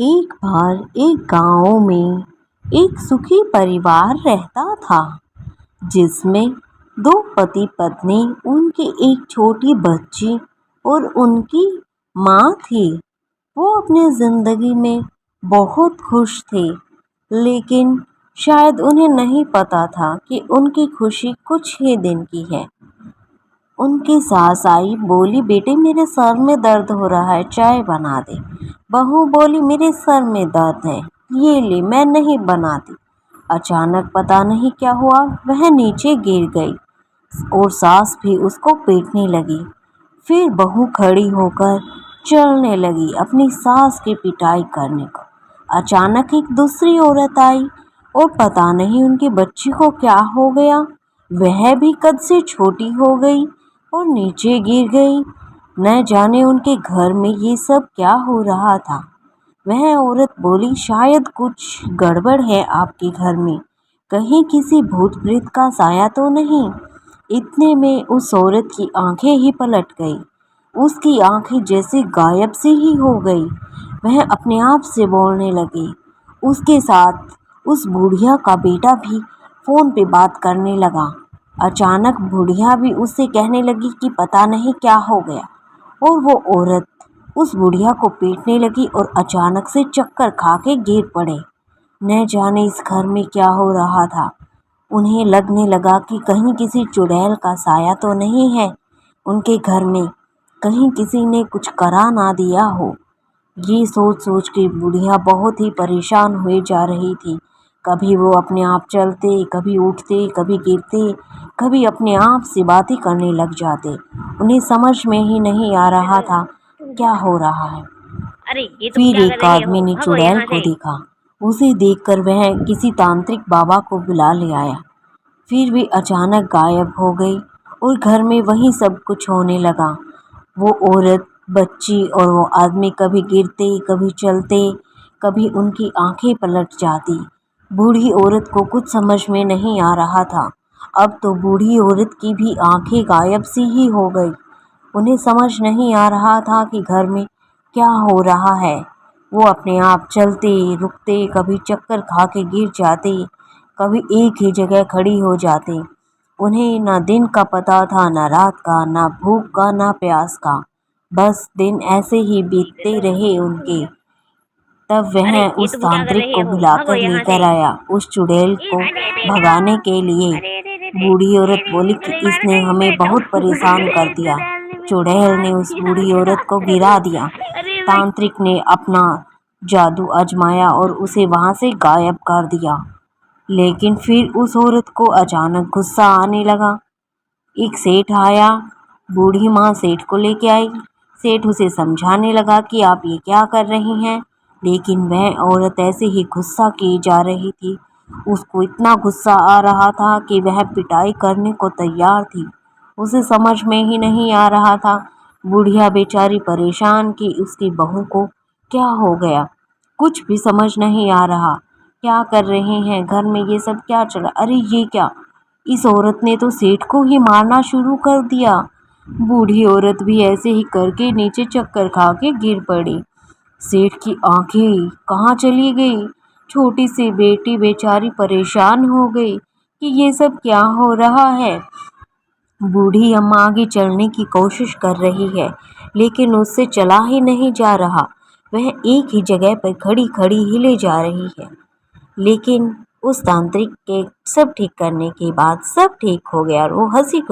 एक बार एक गांव में एक सुखी परिवार रहता था जिसमें दो पति पत्नी, उनकी एक छोटी बच्ची और उनकी माँ थी। वो अपनी जिंदगी में बहुत खुश थे, लेकिन शायद उन्हें नहीं पता था कि उनकी खुशी कुछ ही दिन की है। उनकी सास आई, बोली, बेटे मेरे सर में दर्द हो रहा है, चाय बना दे। बहू बोली, मेरे सर में दर्द है, ये ले, मैं नहीं बनाती। अचानक पता नहीं क्या हुआ, वह नीचे गिर गई और सास भी उसको पीटने लगी। फिर बहू खड़ी होकर चलने लगी अपनी सास की पिटाई करने को। अचानक एक दूसरी औरत आई और पता नहीं उनकी बच्ची को क्या हो गया, वह भी कद से छोटी हो गई और नीचे गिर गई। न जाने उनके घर में ये सब क्या हो रहा था। वह औरत बोली, शायद कुछ गड़बड़ है आपके घर में, कहीं किसी भूत प्रेत का साया तो नहीं। इतने में उस औरत की आंखें ही पलट गई। उसकी आंखें जैसे गायब सी ही हो गई। वह अपने आप से बोलने लगी। उसके साथ उस बुढ़िया का बेटा भी फोन पे बात करने लगा। अचानक बुढ़िया भी उससे कहने लगी कि पता नहीं क्या हो गया, और वो औरत उस बुढ़िया को पीटने लगी और अचानक से चक्कर खा के गिर पड़े। न जाने इस घर में क्या हो रहा था। उन्हें लगने लगा कि कहीं किसी चुड़ैल का साया तो नहीं है उनके घर में, कहीं किसी ने कुछ करा ना दिया हो। ये सोच सोच के बुढ़िया बहुत ही परेशान हुए जा रही थी। कभी वो अपने आप चलते, कभी उठते, कभी गिरते, कभी अपने आप से बातें करने लग जाते। उन्हें समझ में ही नहीं आ रहा था क्या हो रहा है। अरे ये तुम फिर क्या कर एक रहे आदमी हो, ने भागो चुड़ैल यहाँ को से। देखा। उसे देखकर वह किसी तांत्रिक बाबा को बुला ले आया। फिर भी अचानक गायब हो गई और घर में वही सब कुछ होने लगा। वो औरत, बच्ची और वो आदमी कभी गिरते, कभी चलते, कभी उनकी आंखें पलट जाती। बूढ़ी औरत को कुछ समझ में नहीं आ रहा था। अब तो बूढ़ी औरत की भी आंखें गायब सी ही हो गई। उन्हें समझ नहीं आ रहा था कि घर में क्या हो रहा है। वो अपने आप चलते, रुकते, कभी चक्कर खा के गिर जाते, कभी एक ही जगह खड़ी हो जाते। उन्हें ना दिन का पता था, ना रात का, ना भूख का, ना प्यास का। बस दिन ऐसे ही बीतते रहे उनके। तब वह अरे ये उस तुम क्या कर तांत्रिक रहे को हो, भागो बुलाकर यहाँ लेकर से। आया, उस चुड़ैल को भगाने के लिए। अरे अरे अरे बूढ़ी औरत अरे बोली कि अरे इसने अरे हमें बेटा, बहुत परेशान कर दिया। चुड़ैल ने मेरे को चुड़ैल मार ने उस दिया। बूढ़ी औरत को गिरा दिया। अरे भाई, तांत्रिक ने अपना जादू आजमाया और उसे वहां से गायब कर दिया। लेकिन फिर उस औरत को अचानक गुस्सा आने लगा। एक सेठ आया। बूढ़ी माँ सेठ को लेके आई। सेठ उसे समझाने लगा कि आप ये क्या कर रही हैं, लेकिन वह औरत ऐसे ही गुस्सा की जा रही थी। उसको इतना गुस्सा आ रहा था कि वह पिटाई करने को तैयार थी। उसे समझ में ही नहीं आ रहा था। बुढ़िया बेचारी परेशान कि उसकी बहू को क्या हो गया, कुछ भी समझ नहीं आ रहा। क्या कर रहे हैं घर में, ये सब क्या चला, अरे ये क्या, इस औरत ने तो सेठ को ही मारना शुरू कर दिया। बूढ़ी औरत भी ऐसे ही करके नीचे चक्कर खा के गिर पड़ी। सेठ की आंखें कहाँ चली गई। छोटी सी बेटी बेचारी परेशान हो गई कि ये सब क्या हो रहा है। बूढ़ी अम्मा आगे चलने की कोशिश कर रही है, लेकिन उससे चला ही नहीं जा रहा। वह एक ही जगह पर खड़ी खड़ी हिले जा रही है। लेकिन उस तांत्रिक के सब ठीक करने के बाद सब ठीक हो गया और वो हंसी खुशी